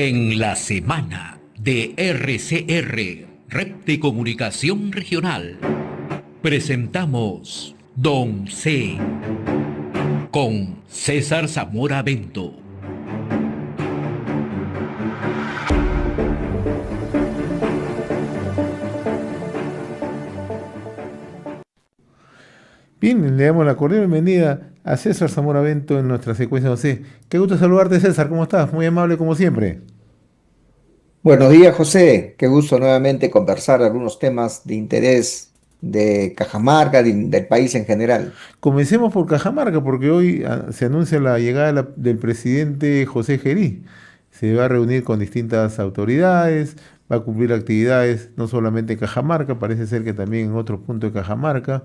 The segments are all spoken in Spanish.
En la semana de RCR, Red de Comunicación Regional, presentamos Don C. con César Zamora Bento. Bien, le damos la cordial bienvenida a César Zamora Bento en nuestra secuencia 12. Qué gusto saludarte, César. ¿Cómo estás? Muy amable como siempre. Buenos días, José. Qué gusto nuevamente conversar algunos temas de interés de Cajamarca, del país en general. Comencemos por Cajamarca, porque hoy se anuncia la llegada del presidente José Gerí. Se va a reunir con distintas autoridades, va a cumplir actividades no solamente en Cajamarca, parece ser que también en otros puntos de Cajamarca.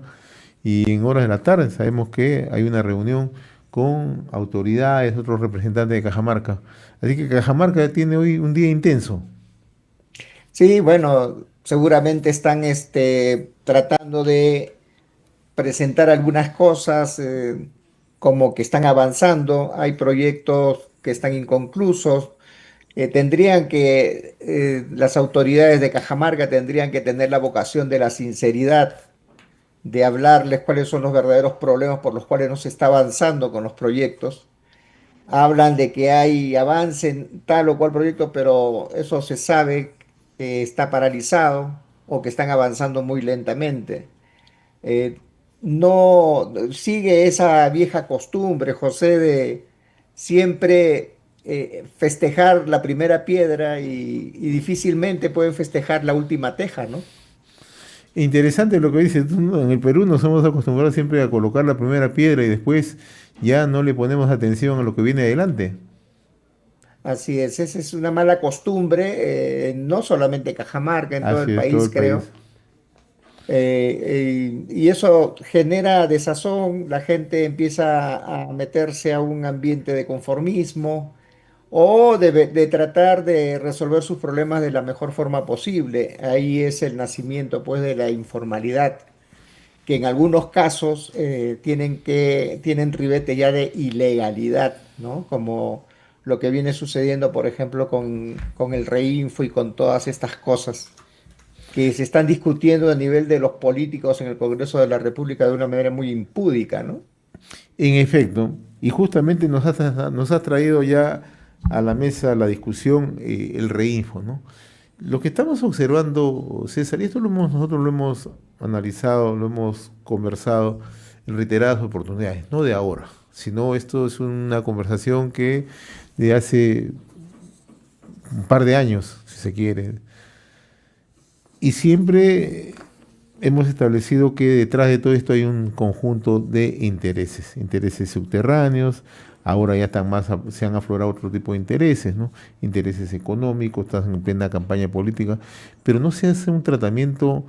Y en horas de la tarde sabemos que hay una reunión con autoridades, otros representantes de Cajamarca. Así que Cajamarca tiene hoy un día intenso. Sí, bueno, seguramente están tratando de presentar algunas cosas como que están avanzando. Hay proyectos que están inconclusos. Las autoridades de Cajamarca tendrían que tener la vocación de la sinceridad, de hablarles cuáles son los verdaderos problemas por los cuales no se está avanzando con los proyectos. Hablan de que hay avance en tal o cual proyecto, pero eso se sabe que está paralizado o que están avanzando muy lentamente. Eh, no sigue esa vieja costumbre, José, de siempre festejar la primera piedra y difícilmente pueden festejar la última teja, ¿no? Interesante lo que dices tú, ¿no? En el Perú nos hemos acostumbrado siempre a colocar la primera piedra y después ya no le ponemos atención a lo que viene adelante. Así es, esa es una mala costumbre, no solamente Cajamarca, en todo el Hacia todo país, el país. creo. Y eso genera desazón, la gente empieza a meterse a un ambiente de conformismo o de tratar de resolver sus problemas de la mejor forma posible. Ahí es el nacimiento, pues, de la informalidad, que en algunos casos tienen ribete ya de ilegalidad, ¿no? Como lo que viene sucediendo, por ejemplo, con el Reinfo y con todas estas cosas que se están discutiendo a nivel de los políticos en el Congreso de la República de una manera muy impúdica, ¿no? En efecto, y justamente nos has traído ya a la mesa la discusión, el reinfo, ¿no? Lo que estamos observando, César, y nosotros lo hemos analizado, lo hemos conversado en reiteradas oportunidades, no de ahora, sino esto es una conversación que de hace un par de años, si se quiere, y siempre hemos establecido que detrás de todo esto hay un conjunto de intereses, intereses subterráneos, ahora ya están más, se han aflorado otro tipo de intereses, ¿no? Intereses económicos, están en plena campaña política, pero no se hace un tratamiento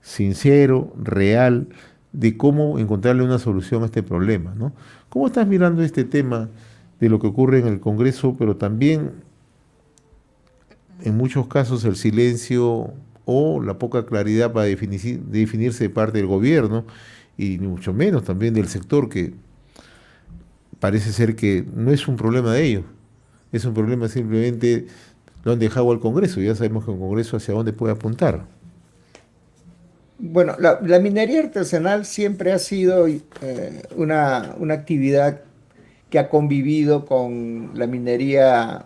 sincero, real, de cómo encontrarle una solución a este problema, ¿no? ¿Cómo estás mirando este tema de lo que ocurre en el Congreso, pero también en muchos casos el silencio o la poca claridad para definirse de parte del gobierno y ni mucho menos también del sector que parece ser que no es un problema de ellos, es un problema simplemente lo han dejado al Congreso, ya sabemos que el Congreso hacia dónde puede apuntar. Bueno, la minería artesanal siempre ha sido una actividad que ha convivido con la minería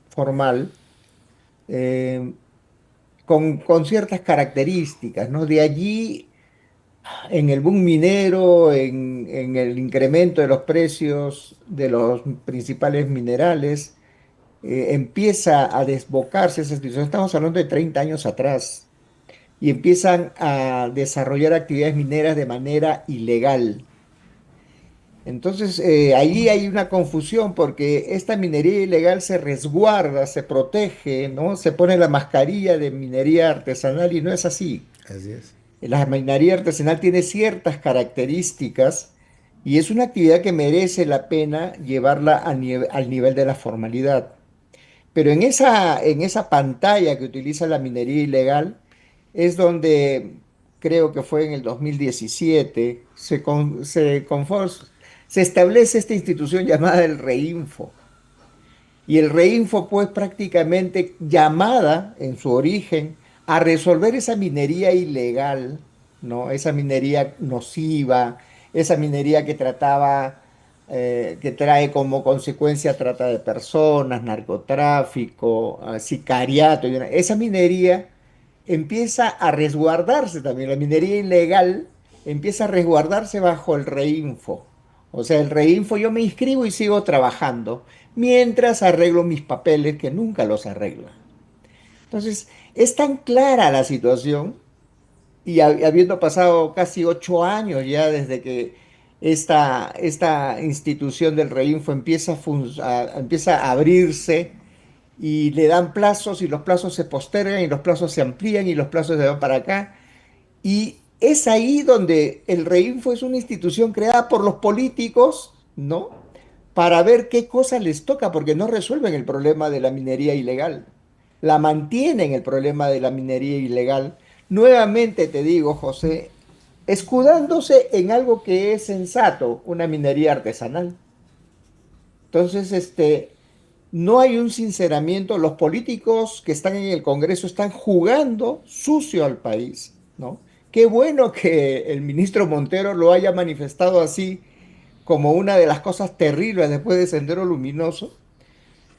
formal, eh, con ciertas características, ¿no? De allí, en el boom minero, en el incremento de los precios de los principales minerales, empieza a desbocarse esa situación. Estamos hablando de 30 años atrás y empiezan a desarrollar actividades mineras de manera ilegal. Entonces, ahí hay una confusión porque esta minería ilegal se resguarda, se protege, ¿no? Se pone la mascarilla de minería artesanal y no es así. Así es. La minería artesanal tiene ciertas características y es una actividad que merece la pena llevarla al nivel de la formalidad. Pero en esa pantalla que utiliza la minería ilegal es donde creo que fue en el 2017 se establece esta institución llamada el Reinfo. Y el Reinfo, pues prácticamente llamada en su origen a resolver esa minería ilegal, ¿no? Esa minería nociva, esa minería que trataba, que trae como consecuencia trata de personas, narcotráfico, sicariato. Esa minería empieza a resguardarse también, la minería ilegal empieza a resguardarse bajo el Reinfo. O sea, el Reinfo yo me inscribo y sigo trabajando mientras arreglo mis papeles que nunca los arregla. Entonces, es tan clara la situación y habiendo pasado casi 8 años ya desde que esta institución del Reinfo empieza a abrirse y le dan plazos y los plazos se postergan y los plazos se amplían y los plazos se van para acá. Y es ahí donde el Reinfo es una institución creada por los políticos, ¿no? Para ver qué cosas les toca, porque no resuelven el problema de la minería ilegal. La mantienen el problema de la minería ilegal. Nuevamente te digo, José, escudándose en algo que es sensato, una minería artesanal. Entonces, no hay un sinceramiento. Los políticos que están en el Congreso están jugando sucio al país, ¿no? Qué bueno que el ministro Montero lo haya manifestado así como una de las cosas terribles después de Sendero Luminoso.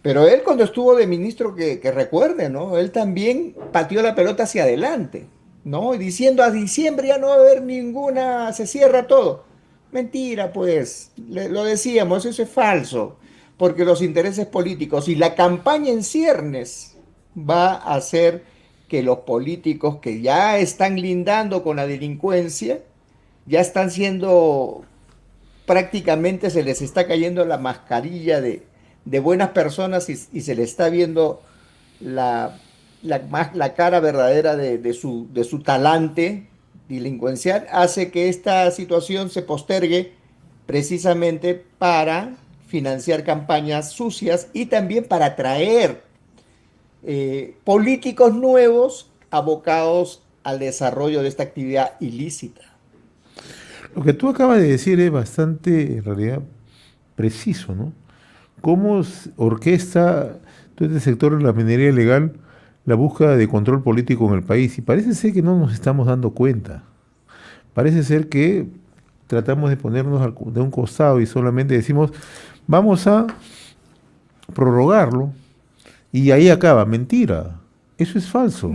Pero él cuando estuvo de ministro, que recuerde, ¿no? Él también pateó la pelota hacia adelante, ¿no? Y diciendo a diciembre ya no va a haber ninguna, se cierra todo. Mentira, pues, lo decíamos, eso es falso, porque los intereses políticos y la campaña en ciernes va a hacer que los políticos que ya están lindando con la delincuencia, ya están siendo, prácticamente se les está cayendo la mascarilla de buenas personas y se les está viendo la, la cara verdadera de su talante delincuencial, hace que esta situación se postergue precisamente para financiar campañas sucias y también para atraer políticos nuevos abocados al desarrollo de esta actividad ilícita. Lo que tú acabas de decir es bastante, en realidad, preciso, ¿no? Cómo orquesta todo este sector de la minería ilegal la búsqueda de control político en el país. Y parece ser que no nos estamos dando cuenta. Parece ser que tratamos de ponernos de un costado y solamente decimos, vamos a prorrogarlo y ahí acaba. Mentira. Eso es falso.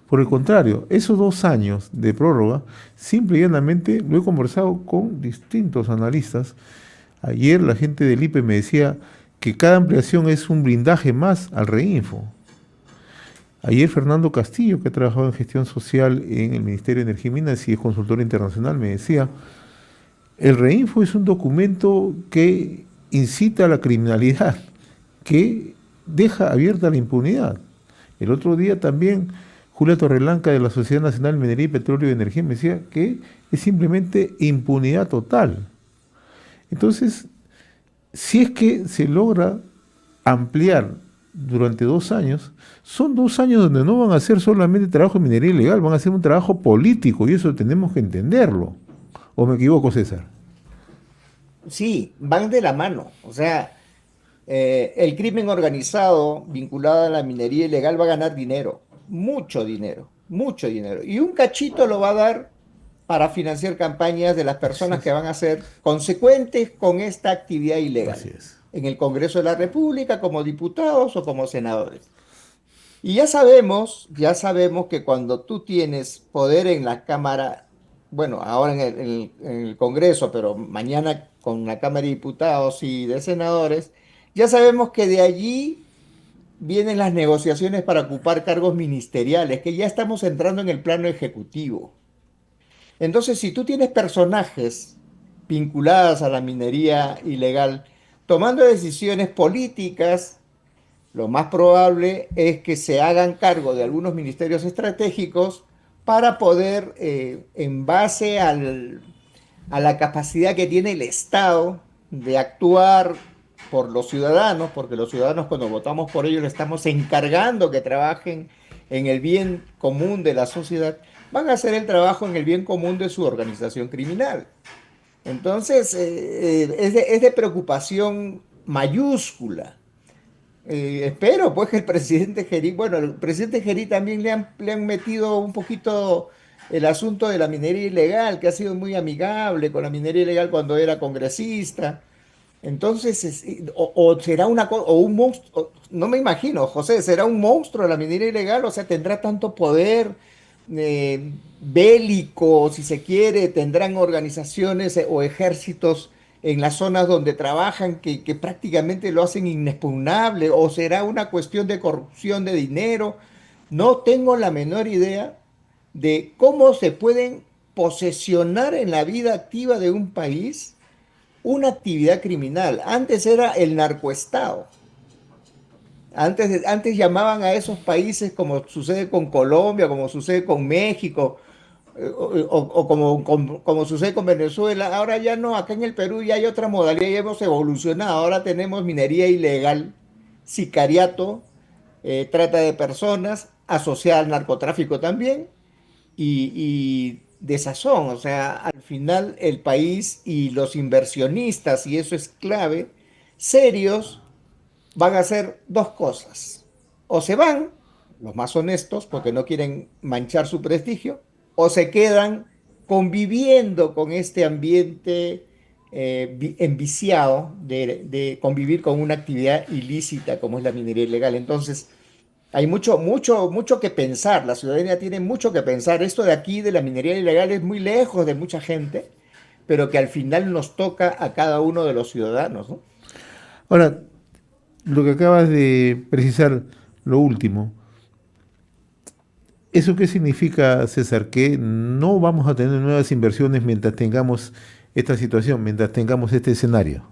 Por el contrario, esos 2 años de prórroga, simple y llanamente, lo he conversado con distintos analistas. Ayer la gente del IPE me decía que cada ampliación es un blindaje más al Reinfo. Ayer Fernando Castillo, que ha trabajado en gestión social en el Ministerio de Energía y Minas y es consultor internacional, me decía, el Reinfo es un documento que incita a la criminalidad, que deja abierta la impunidad. El otro día también Julia Torreblanca de la Sociedad Nacional de Minería y Petróleo y Energía me decía que es simplemente impunidad total. Entonces, si es que se logra ampliar durante 2 años, son 2 años donde no van a hacer solamente trabajo de minería ilegal, van a hacer un trabajo político y eso tenemos que entenderlo. ¿O me equivoco, César? Sí, van de la mano. O sea, el crimen organizado vinculado a la minería ilegal va a ganar dinero, mucho dinero, mucho dinero. Y un cachito lo va a dar para financiar campañas de las personas que van a ser consecuentes con esta actividad ilegal Así es. en el Congreso de la República, como diputados o como senadores. Y ya sabemos que cuando tú tienes poder en la Cámara, bueno, ahora en el Congreso, pero mañana con la Cámara de Diputados y de Senadores, ya sabemos que de allí vienen las negociaciones para ocupar cargos ministeriales, que ya estamos entrando en el plano ejecutivo. Entonces, si tú tienes personajes vinculadas a la minería ilegal tomando decisiones políticas, lo más probable es que se hagan cargo de algunos ministerios estratégicos para poder, en base a la capacidad que tiene el Estado de actuar por los ciudadanos, porque los ciudadanos cuando votamos por ellos le estamos encargando que trabajen en el bien común de la sociedad, van a hacer el trabajo en el bien común de su organización criminal. Entonces, es de preocupación mayúscula Espero pues que el presidente Gerí, bueno, el presidente Gerí también le han metido un poquito el asunto de la minería ilegal, que ha sido muy amigable con la minería ilegal cuando era congresista. Entonces, o será una cosa, o un monstruo, no me imagino, José, será un monstruo la minería ilegal, o sea, tendrá tanto poder bélico, si se quiere, tendrán organizaciones o ejércitos en las zonas donde trabajan que prácticamente lo hacen inexpugnable, o será una cuestión de corrupción de dinero. No tengo la menor idea de cómo se pueden posesionar en la vida activa de un país una actividad criminal. Antes era el narcoestado. Antes llamaban a esos países como sucede con Colombia, como sucede con México, o como sucede con Venezuela. Ahora ya no, acá en el Perú ya hay otra modalidad, ya hemos evolucionado. Ahora tenemos minería ilegal, sicariato, trata de personas, asociada al narcotráfico también, y desazón. O sea, al final el país y los inversionistas, y eso es clave, serios, van a hacer dos cosas. O se van, los más honestos, porque no quieren manchar su prestigio, o se quedan conviviendo con este ambiente enviciado de convivir con una actividad ilícita como es la minería ilegal. Entonces, hay mucho que pensar. La ciudadanía tiene mucho que pensar. Esto de aquí, de la minería ilegal, es muy lejos de mucha gente, pero que al final nos toca a cada uno de los ciudadanos, ¿no? Ahora, lo que acabas de precisar, lo último, ¿eso qué significa, César? Que no vamos a tener nuevas inversiones mientras tengamos esta situación, mientras tengamos este escenario.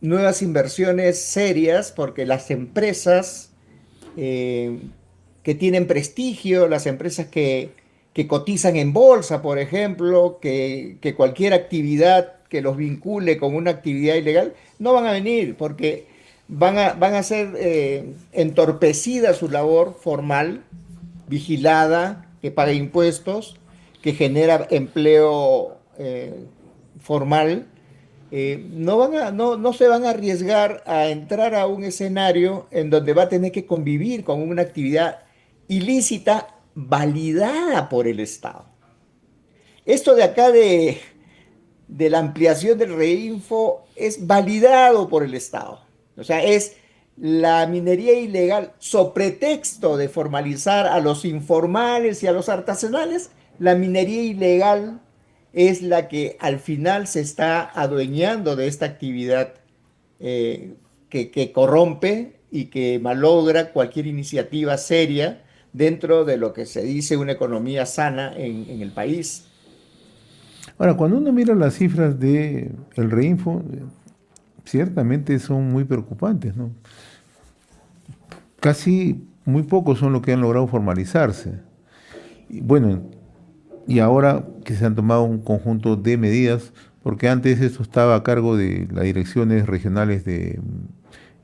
Nuevas inversiones serias, porque las empresas eh, que tienen prestigio, las empresas que cotizan en bolsa, por ejemplo, que cualquier actividad que los vincule con una actividad ilegal, no van a venir porque van a ser entorpecida su labor formal, vigilada, que paga impuestos, que genera empleo formal. No se van a arriesgar a entrar a un escenario en donde va a tener que convivir con una actividad ilícita validada por el Estado. Esto de acá de la ampliación del Reinfo es validado por el Estado. O sea, es la minería ilegal, so pretexto de formalizar a los informales y a los artesanales, la minería ilegal es la que al final se está adueñando de esta actividad que corrompe y que malogra cualquier iniciativa seria dentro de lo que se dice una economía sana en el país. Ahora, cuando uno mira las cifras de el Reinfo, ciertamente son muy preocupantes, ¿no? Casi muy pocos son los que han logrado formalizarse. Y bueno, y ahora que se han tomado un conjunto de medidas, porque antes esto estaba a cargo de las direcciones regionales de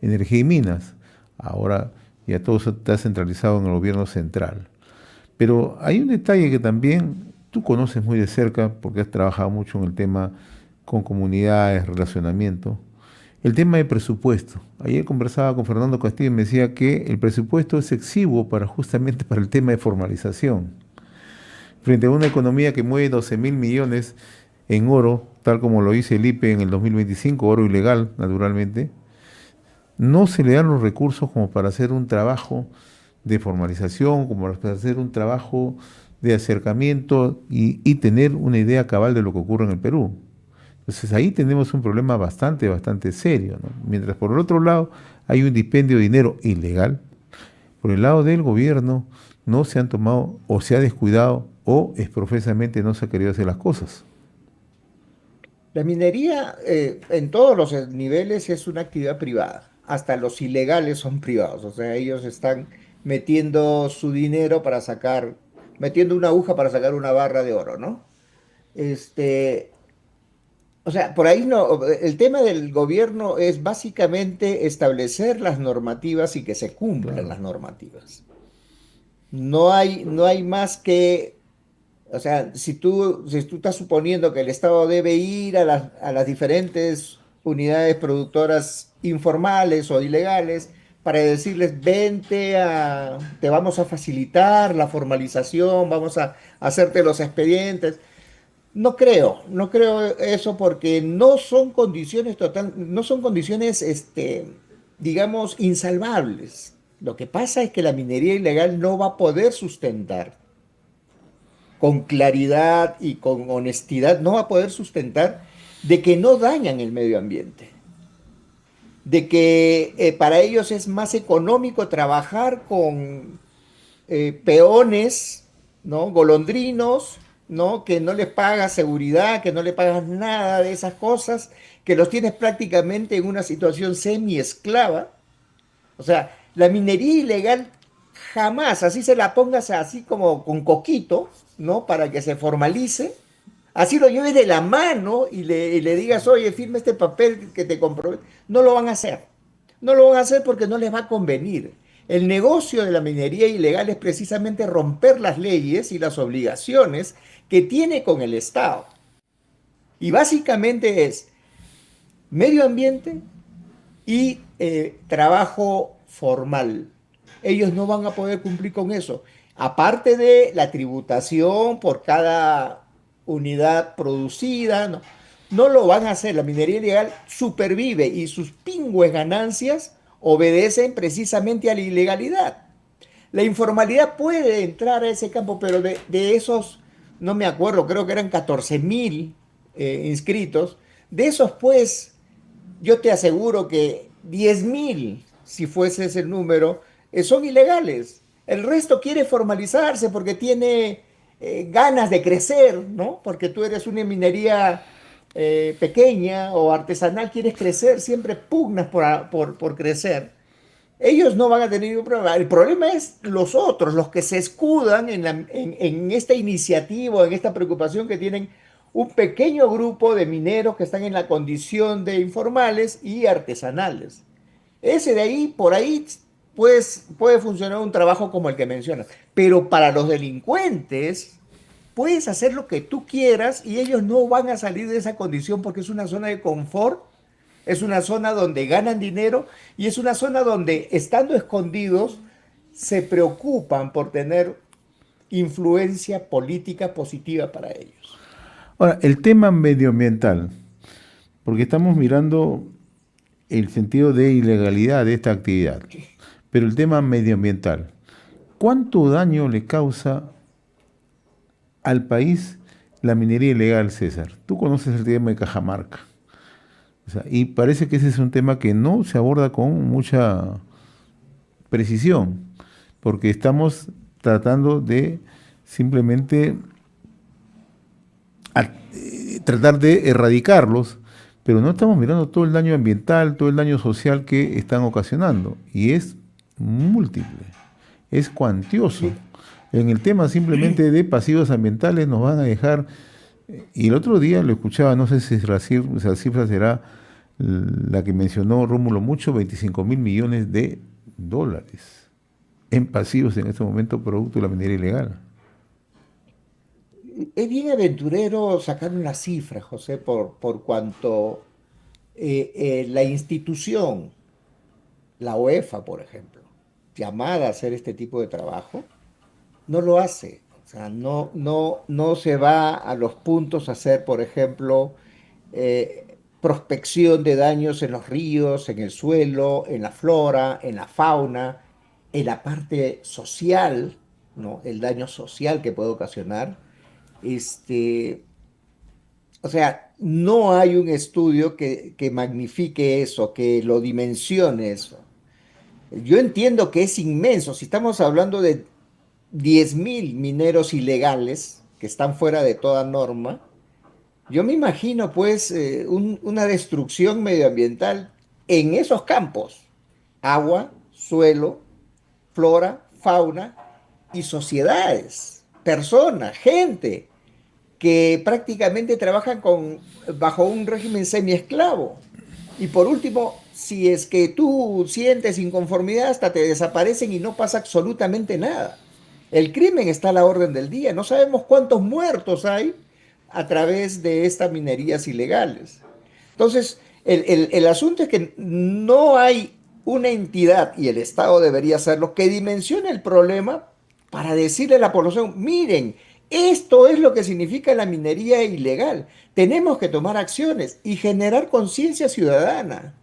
energía y minas, ahora ya todo está centralizado en el gobierno central. Pero hay un detalle que también tú conoces muy de cerca, porque has trabajado mucho en el tema con comunidades, relacionamiento, el tema de presupuesto. Ayer conversaba con Fernando Castillo y me decía que el presupuesto es exiguo para justamente para el tema de formalización. Frente a una economía que mueve 12.000 millones en oro, tal como lo dice el IPE en el 2025, oro ilegal, naturalmente, no se le dan los recursos como para hacer un trabajo de formalización, como para hacer un trabajo de acercamiento y tener una idea cabal de lo que ocurre en el Perú. Entonces ahí tenemos un problema bastante serio, ¿no? Mientras por el otro lado hay un dispendio de dinero ilegal, por el lado del gobierno no se han tomado o se ha descuidado o exprofesamente no se ha querido hacer las cosas. La minería en todos los niveles es una actividad privada, hasta los ilegales son privados, o sea, ellos están metiendo su dinero para sacar, metiendo una aguja para sacar una barra de oro, ¿no? Este, o sea, por ahí no, el tema del gobierno es básicamente establecer las normativas y que se cumplan Claro. las normativas. No hay más que, o sea, si tú estás suponiendo que el Estado debe ir a a las diferentes unidades productoras informales o ilegales para decirles, te vamos a facilitar la formalización, vamos a hacerte los expedientes. No creo eso porque no son condiciones no son condiciones, digamos, insalvables. Lo que pasa es que la minería ilegal no va a poder sustentar con claridad y con honestidad, no va a poder sustentar de que no dañan el medio ambiente, de que para ellos es más económico trabajar con peones, ¿no? Golondrinos, ¿no? Que no les pagas seguridad, que no le pagas nada de esas cosas, que los tienes prácticamente en una situación semi-esclava. O sea, la minería ilegal jamás, así se la pongas así como con coquito, ¿no? Para que se formalice, así lo lleves de la mano y le digas, oye, firma este papel que te compromete. No lo van a hacer. No lo van a hacer porque no les va a convenir. El negocio de la minería ilegal es precisamente romper las leyes y las obligaciones que tiene con el Estado. Y básicamente es medio ambiente y trabajo formal. Ellos no van a poder cumplir con eso. Aparte de la tributación por cada unidad producida, no, no lo van a hacer. La minería ilegal supervive y sus pingües ganancias obedecen precisamente a la ilegalidad. La informalidad puede entrar a ese campo, pero de esos, no me acuerdo, creo que eran 14.000 inscritos. De esos, pues, yo te aseguro que 10.000, si fuese ese el número, son ilegales. El resto quiere formalizarse porque tiene ganas de crecer, ¿no? Porque tú eres una minería pequeña o artesanal, quieres crecer, siempre pugnas por crecer. Ellos no van a tener ningún problema. El problema es los otros, los que se escudan en esta iniciativa, en esta preocupación que tienen un pequeño grupo de mineros que están en la condición de informales y artesanales. Ese de ahí, por ahí, pues, puede funcionar un trabajo como el que mencionas. Pero para los delincuentes, puedes hacer lo que tú quieras y ellos no van a salir de esa condición porque es una zona de confort, es una zona donde ganan dinero y es una zona donde, estando escondidos, se preocupan por tener influencia política positiva para ellos. Ahora, el tema medioambiental, porque estamos mirando el sentido de ilegalidad de esta actividad, pero el tema medioambiental, ¿cuánto daño le causa al país la minería ilegal, César? Tú conoces el tema de Cajamarca. O sea, y parece que ese es un tema que no se aborda con mucha precisión, porque estamos tratando de simplemente tratar de erradicarlos, pero no estamos mirando todo el daño ambiental, todo el daño social que están ocasionando, y es múltiple, es cuantioso. En el tema simplemente de pasivos ambientales nos van a dejar, y el otro día lo escuchaba, no sé si esa cifra será la que mencionó Rómulo Mucho, 25.000 millones de dólares en pasivos en este momento producto de la minería ilegal. Es bien aventurero sacar una cifra, José, por cuanto la institución, la UEFA, por ejemplo, llamada a hacer este tipo de trabajo, no lo hace. O sea, no se va a los puntos a hacer, por ejemplo, prospección de daños en los ríos, en el suelo, en la flora, en la fauna, en la parte social, ¿no? El daño social que puede ocasionar. Este, o sea, no hay un estudio que magnifique eso, que lo dimensione eso. Yo entiendo que es inmenso. Si estamos hablando de 10.000 mineros ilegales que están fuera de toda norma, yo me imagino pues una destrucción medioambiental en esos campos. Agua, suelo, flora, fauna y sociedades, personas, gente que prácticamente trabajan bajo un régimen semiesclavo. Y por último, si es que tú sientes inconformidad, hasta te desaparecen y no pasa absolutamente nada. El crimen está a la orden del día. No sabemos cuántos muertos hay a través de estas minerías ilegales. Entonces, El asunto es que no hay una entidad, y el Estado debería hacerlo, que dimensione el problema para decirle a la población, miren, esto es lo que significa la minería ilegal. Tenemos que tomar acciones y generar conciencia ciudadana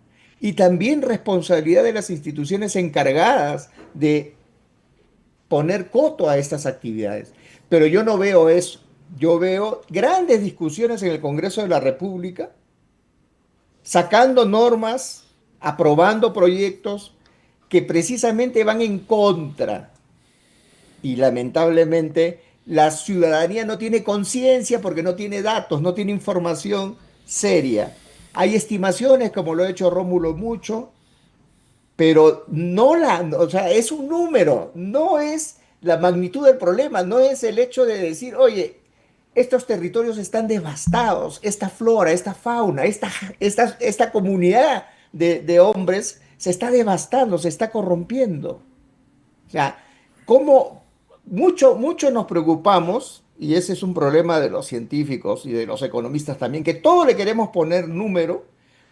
y también responsabilidad de las instituciones encargadas de poner coto a estas actividades. Pero yo no veo eso. Yo veo grandes discusiones en el Congreso de la República, sacando normas, aprobando proyectos que precisamente van en contra. Y lamentablemente la ciudadanía no tiene conciencia porque no tiene datos, no tiene información seria. Hay estimaciones, como lo ha hecho Rómulo mucho, pero o sea, es un número, no es la magnitud del problema, no es el hecho de decir, oye, estos territorios están devastados, esta flora, esta fauna, esta comunidad de hombres se está devastando, se está corrompiendo. O sea, como mucho nos preocupamos, y ese es un problema de los científicos y de los economistas también, que todo le queremos poner número,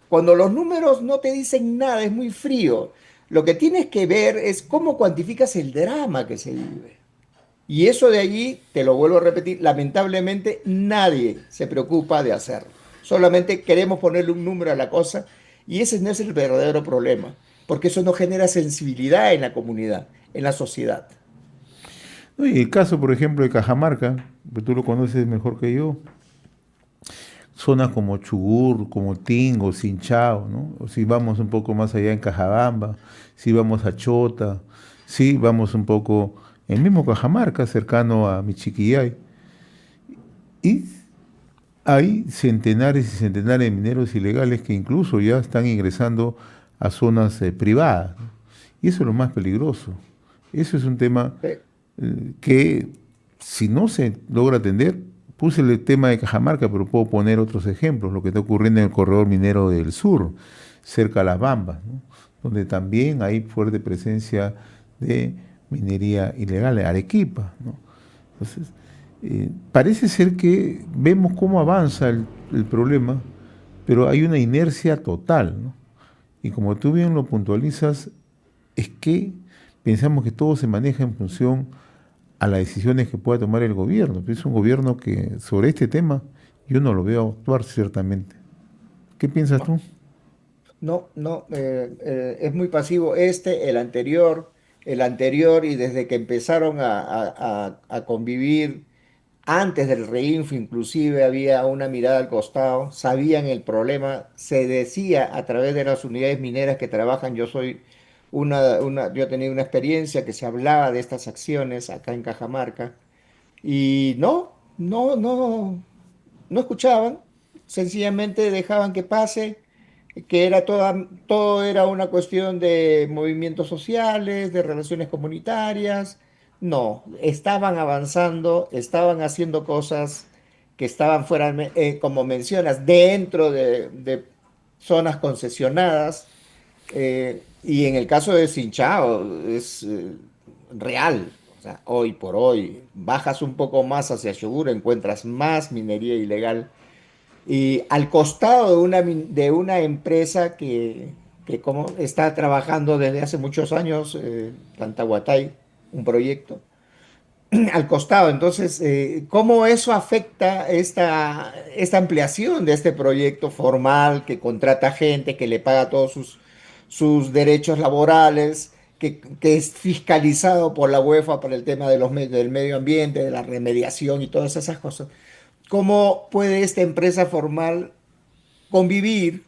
cuando los números no te dicen nada, es muy frío. Lo que tienes que ver es cómo cuantificas el drama que se vive. Y eso de allí, te lo vuelvo a repetir, lamentablemente nadie se preocupa de hacerlo. Solamente queremos ponerle un número a la cosa y ese no es el verdadero problema, porque eso no genera sensibilidad en la comunidad, en la sociedad. No, y el caso, por ejemplo, de Cajamarca, que tú lo conoces mejor que yo, zonas como Chubut, como Tingo, Sinchao, ¿no? O si vamos un poco más allá en Cajabamba, si vamos a Chota, si vamos un poco, el mismo Cajamarca, cercano a Michiquillay, y hay centenares y centenares de mineros ilegales que incluso ya están ingresando a zonas privadas, ¿no? Y eso es lo más peligroso. Eso es un tema Eh, que si no se logra atender, puse el tema de Cajamarca, pero puedo poner otros ejemplos, lo que está ocurriendo en el corredor minero del sur, cerca a Las Bambas, ¿no? Donde también hay fuerte presencia de minería ilegal, Arequipa, ¿no? Entonces, parece ser que vemos cómo avanza el problema, pero hay una inercia total, ¿no? Y como tú bien lo puntualizas, es que pensamos que todo se maneja en función a las decisiones que pueda tomar el gobierno. Pero es un gobierno que sobre este tema yo no lo veo actuar ciertamente. ¿Qué piensas tú? no, es muy pasivo el anterior, y desde que empezaron a convivir, antes del reinfo inclusive había una mirada al costado, sabían el problema, se decía a través de las unidades mineras que trabajan, yo he tenido una experiencia que se hablaba de estas acciones acá en Cajamarca, y no escuchaban, sencillamente dejaban que pase, que todo era una cuestión de movimientos sociales, de relaciones comunitarias. No, estaban avanzando, estaban haciendo cosas que estaban fuera, como mencionas, dentro de zonas concesionadas. Y en el caso de Sinchao es real. O sea, hoy por hoy, bajas un poco más hacia Chubut, encuentras más minería ilegal y al costado de una empresa que como está trabajando desde hace muchos años, Tantahuatay, un proyecto, al costado. Entonces, ¿cómo eso afecta esta ampliación de este proyecto formal que contrata gente, que le paga todos sus derechos laborales, que es fiscalizado por la UEFA para el tema del medio ambiente, de la remediación y todas esas cosas? ¿Cómo puede esta empresa formal convivir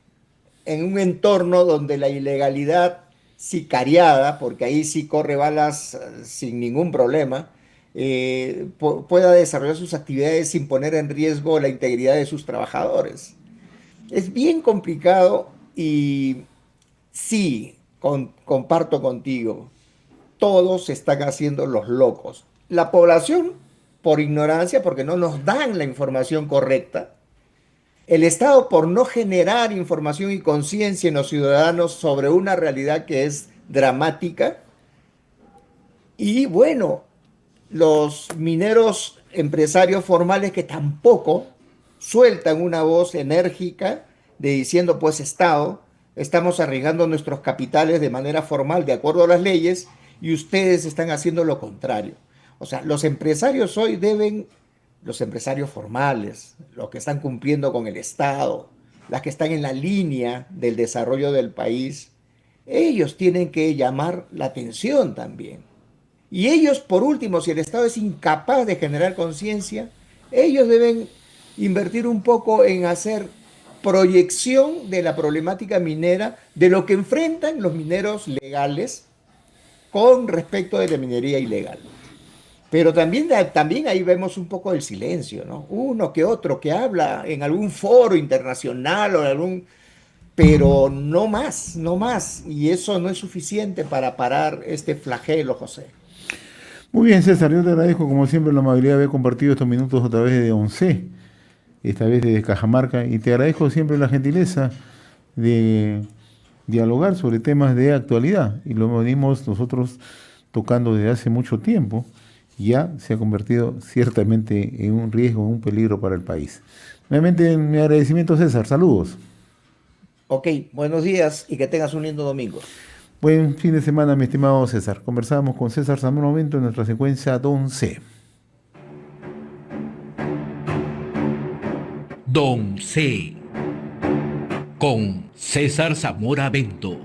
en un entorno donde la ilegalidad sicariada, porque ahí sí corre balas sin ningún problema, pueda desarrollar sus actividades sin poner en riesgo la integridad de sus trabajadores? Es bien complicado y sí, comparto contigo, todos se están haciendo los locos. La población por ignorancia, porque no nos dan la información correcta. El Estado por no generar información y conciencia en los ciudadanos sobre una realidad que es dramática. Y bueno, los mineros empresarios formales que tampoco sueltan una voz enérgica de diciendo, pues Estado, estamos arriesgando nuestros capitales de manera formal, de acuerdo a las leyes, y ustedes están haciendo lo contrario. O sea, los empresarios hoy deben, los empresarios formales, los que están cumpliendo con el Estado, las que están en la línea del desarrollo del país, ellos tienen que llamar la atención también. Y ellos, por último, si el Estado es incapaz de generar conciencia, ellos deben invertir un poco en hacer proyección de la problemática minera, de lo que enfrentan los mineros legales con respecto de la minería ilegal. Pero también, también ahí vemos un poco el silencio, ¿no? Uno que otro que habla en algún foro internacional o en algún... Pero no más, no más. Y eso no es suficiente para parar este flagelo, José. Muy bien, César, yo te agradezco como siempre la amabilidad de haber compartido estos minutos a través de ONCE, esta vez desde Cajamarca, y te agradezco siempre la gentileza de dialogar sobre temas de actualidad, y lo venimos nosotros tocando desde hace mucho tiempo, y ya se ha convertido ciertamente en un riesgo, en un peligro para el país. Nuevamente mi agradecimiento, César, saludos. Ok, buenos días y que tengas un lindo domingo. Buen fin de semana, mi estimado César. Conversábamos con César Zamora Momento en nuestra secuencia Don C. Don C. Con César Zamora Bento.